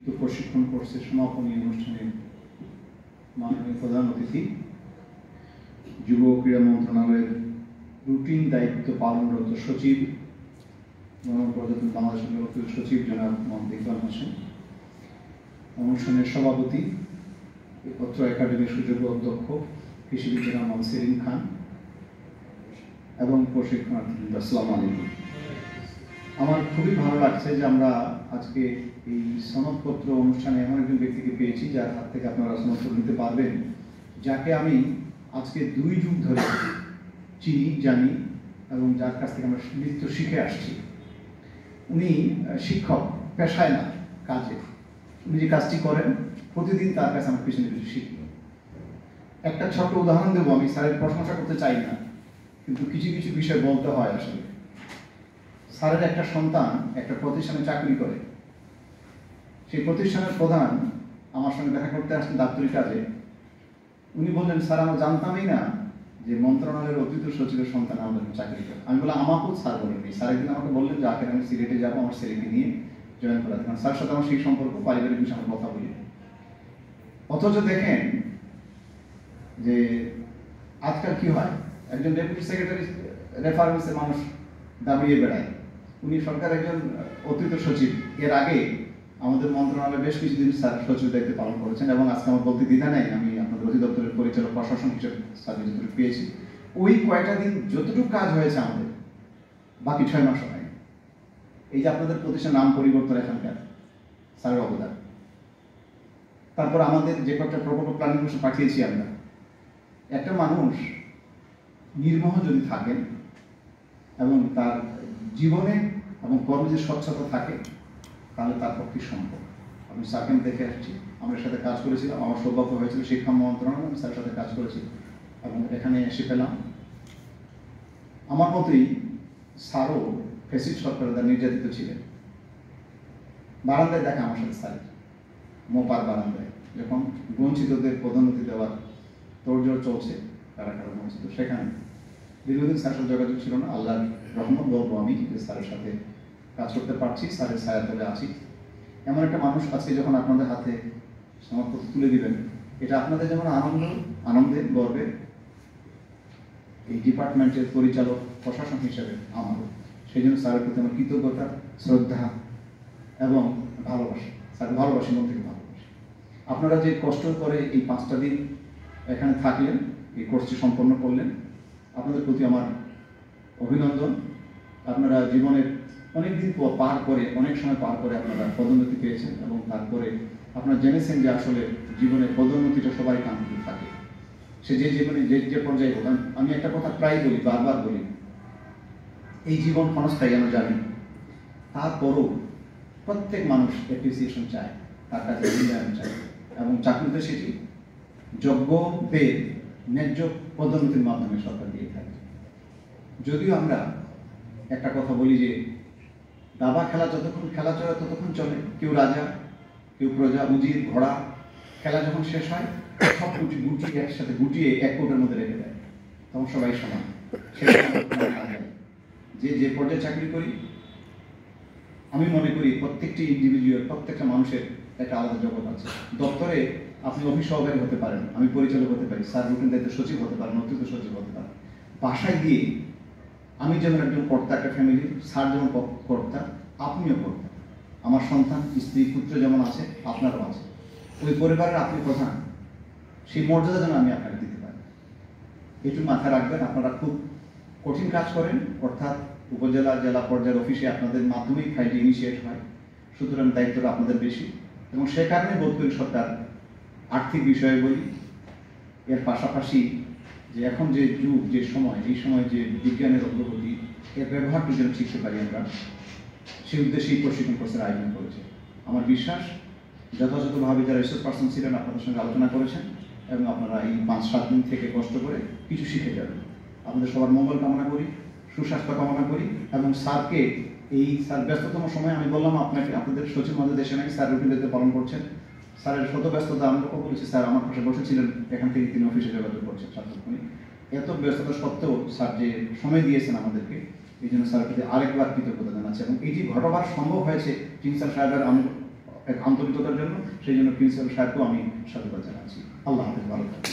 প্রশিক্ষণ কোর্সের সমাপনী অনুষ্ঠানে মাননীয় প্রধান অতিথি যুব ক্রীড়া মন্ত্রণালয়ের রুটিন দায়িত্ব পালনরত সচিব গণপ্রজাতন্ত্র বাংলাদেশের সচিব জনাব মোহাম্মদ ইকবাল হোসেন, অনুষ্ঠানের সভাপতি পত্র একাডেমির সুযোগ্য অধ্যক্ষ কৃষিবিদ জনাব মোহাম্মদ সেলিম খান এবং প্রশিক্ষণার্থীবৃন্দ, আসসালামু আলাইকুম। আমার খুবই ভালো লাগছে যে আমরা আজকে এই সনদপত্র অনুষ্ঠানে এমন একজন ব্যক্তিকে পেয়েছি যার হাত থেকে আপনারা সনদপত্র নিতে পারবেন, যাকে আমি আজকে 2 যুগ ধরে চিনি, জানি এবং যার কাছ থেকে আমরা নৃত্য শিখে আসছি। উনি শিক্ষক, পেশায় না, কাজে। উনি যে কাজটি করেন প্রতিদিন তার কাছে আমার পিছনে কিছু শিখি। একটা ছোট্ট উদাহরণ দেবো, আমি স্যারের প্রশংসা করতে চাই না, কিন্তু কিছু কিছু বিষয় বলতে হয়। আসলে স্যারের একটা সন্তান একটা প্রতিষ্ঠানে চাকরি করে। সেই প্রতিষ্ঠানের প্রধান আমার সঙ্গে দেখা করতে আসছেন দাপ্তরিক কাজে। উনি বললেন, স্যার আমরা জানতামই না যে মন্ত্রণালয়ের অতিরিক্ত সচিবের সন্তান আমাদের চাকরি করে। আমি বললাম, আমাকেও স্যার বলেননি। স্যার একদিন আমাকে বললেন যে আখের আমি সিলেটে যাবো আমার ছেলেকে নিয়ে জয়েন করাতে, কারণ স্যার সাথে আমার সেই সম্পর্ক, পারিবারিক বিষয়ে আমরা কথা বলি। অথচ দেখেন যে আজকাল কি হয়, একজন ডেপুটি সেক্রেটারি রেফারেন্সে মানুষ দাবিয়ে বেড়ায়। উনি সরকার একজন অতিরিক্ত সচিব। এর আগে আমাদের মন্ত্রণালয়ে বেশ কিছুদিন স্যার সচিব দায়িত্ব পালন করেছেন এবং আজকে আমার বলতে দ্বিধা নেই, আমি আপনাদের অধিদপ্তরের পরিচালক প্রশাসন হিসেবে সার্ভিস যতটুকু পেয়েছি, ওই কয়টা দিন যতটুকু কাজ হয়েছে আমাদের, বাকি 6 মাস হয়। এই যে আপনাদের প্রতিষ্ঠানের নাম পরিবর্তন, এখানকার স্যারের অবদান। তারপর আমাদের যে কয়েকটা প্রকল্প প্ল্যানিং পাঠিয়েছি আমরা, একটা মানুষ নির্মোহ যদি থাকেন এবং তার জীবনে এবং কর্মে যে স্বচ্ছতা থাকে, তাহলে তার পক্ষে সম্ভব। আমি স্যারকে দেখে আসছি, আমরা সাথে কাজ করেছিলাম, আমার সৌভাগ্য হয়েছিল শিক্ষা মন্ত্রণালয়, আমি স্যারের সাথে কাজ করেছি এবং এখানে এসে পেলাম। আমার মতোই স্যারও ফেসিড সরকারের দ্বারা নির্যাতিত ছিলেন। বারান্দায় দেখা আমার সাথে স্যার, মোপার বারান্দায়, যখন বঞ্চিতদের পদোন্নতি দেওয়ার তোড়জোড় চলছে, কারা কারা বঞ্চিত, সেখানে দীর্ঘদিন স্যারের সাথে যোগাযোগ ছিল না। আল্লাহর রহমত বলবো আমি যে স্যারের সাথে কাজ করতে পারছি, স্যারের ছায়া তলে আছি। এমন একটা মানুষ আজকে যখন আপনাদের হাতে সনদপত্র তুলে দিবেন, এটা আপনাদের যেমন আনন্দের, গর্বের, এই ডিপার্টমেন্টের পরিচালক প্রশাসন হিসেবে আমারও সেই জন্য স্যারের প্রতি আমার কৃতজ্ঞতা, শ্রদ্ধা এবং ভালোবাসা। স্যার ভালোবাসি, মন থেকে ভালোবাসি। আপনারা যে কষ্ট করে এই 5টা দিন এখানে থাকলেন, এই কোর্সটি সম্পন্ন করলেন, আপনাদের প্রতি আমার অভিনন্দন। আপনারা জীবনের অনেক দিন পার করে, অনেক সময় পার করে আপনারা পদোন্নতি পেয়েছেন এবং তারপরে আপনারা জেনেছেন যে আসলে জীবনে পদোন্নতিটা সবাই কাঙ্ক্ষিত থাকে, সে যে জীবনে যে পর্যায়ে হোক। আমি একটা কথা প্রায় বলি, বারবার বলি, এই জীবন ক্ষণস্থায়ী আমরা জানি, তারপরও প্রত্যেক মানুষ অ্যাপ্রিসিয়েশন চায়, তার কাছে মূল্যায়ন চায় এবং চাকরিতে সেটি যোগ্য পেয়ে ন্যায্য পদোন্নতির মাধ্যমে সরকার দিয়ে থাকে। যদিও আমরা একটা কথা বলি যে দাবা খেলা যতক্ষণ খেলা চলে ততক্ষণ চলে, কেউ রাজা, কেউ প্রজা, উজির, ঘোড়া, খেলা যখন শেষ হয় সব গুটিয়ে একসাথে গুটিয়ে এক কোটের মধ্যে রেখে দেয়, তখন সবাই সমান। যে পর্যায়ে চাকরি করি, আমি মনে করি প্রত্যেকটি ইন্ডিভিজুয়াল, প্রত্যেকটা মানুষের একটা আলাদা জগৎ আছে। দপ্তরে আপনি অফিস সহকারী হতে পারেন, আমি পরিচালক হতে পারি, স্যার রুটিন দায়িত্ব সচিব হতে পারেন, অতিরিক্ত সচিব হতে পারেন। বাসায় গিয়ে আমি যেমন একজন কর্তা, একটা ফ্যামিলির, স্যার যেমন কর্তা, আপনিও কর্তা। আমার সন্তান, স্ত্রী, পুত্র যেমন আছে, আপনারও আছে। ওই পরিবারের আপনি প্রধান, সেই মর্যাদা যেন আমি আপনাকে দিতে পারি, একটু মাথায় রাখবেন। আপনারা খুব কঠিন কাজ করেন, অর্থাৎ উপজেলা, জেলা পর্যায়ের অফিসে আপনাদের মাধ্যমেই ফাইলটি ইনিশিয়েট হয়, সুতরাং দায়িত্বটা আপনাদের বেশি। এবং সে কারণে বোধ করি সরকার আর্থিক বিষয়ে বলি, এর পাশাপাশি যে এখন যে যুগ, যে সময়, এই সময় যে বিজ্ঞানের অগ্রগতি, এর ব্যবহারটা যেন শিখতে পারি আমরা, সেই উদ্দেশ্যেই প্রশিক্ষণ কোর্সের আয়োজন করেছে। আমার বিশ্বাস যথাযথভাবে যারা রিসোর্স পার্সন ছিলেন আপনাদের সঙ্গে আলোচনা করেছেন এবং আপনারা এই 5-7 দিন থেকে কষ্ট করে কিছু শিখে যাবেন। আপনাদের সবার মঙ্গল কামনা করি, সুস্বাস্থ্য কামনা করি এবং স্যারকে এই স্যার ব্যস্ততম সময় আমি বললাম আপনাকে, আপনাদের সচিব মধ্যে দেশে নাকি স্যার রুটিন দায়িত্ব পালন করছেন। স্যারের শত ব্যস্ততা আমি লক্ষ্য করেছি, স্যার আমার পাশে বসেছিলেন, এখান থেকে তিনি অফিসে যোগাযোগ করছেন সাতক্ষণে। এত ব্যস্ততা সত্ত্বেও স্যার যে সময় দিয়েছেন আমাদেরকে, এই জন্য স্যারের প্রতি আরেকবার কৃতজ্ঞতা জানাচ্ছি। এবং এটি ঘটবার সম্ভব হয়েছে প্রিন্সিপাল সাহেবের এক আন্তরিকতার জন্য, সেই জন্য প্রিন্সিপাল সাহেবকেও আমি সাধুবাদ জানাচ্ছি। আল্লাহ হাফেজ, ভালো থাকবেন।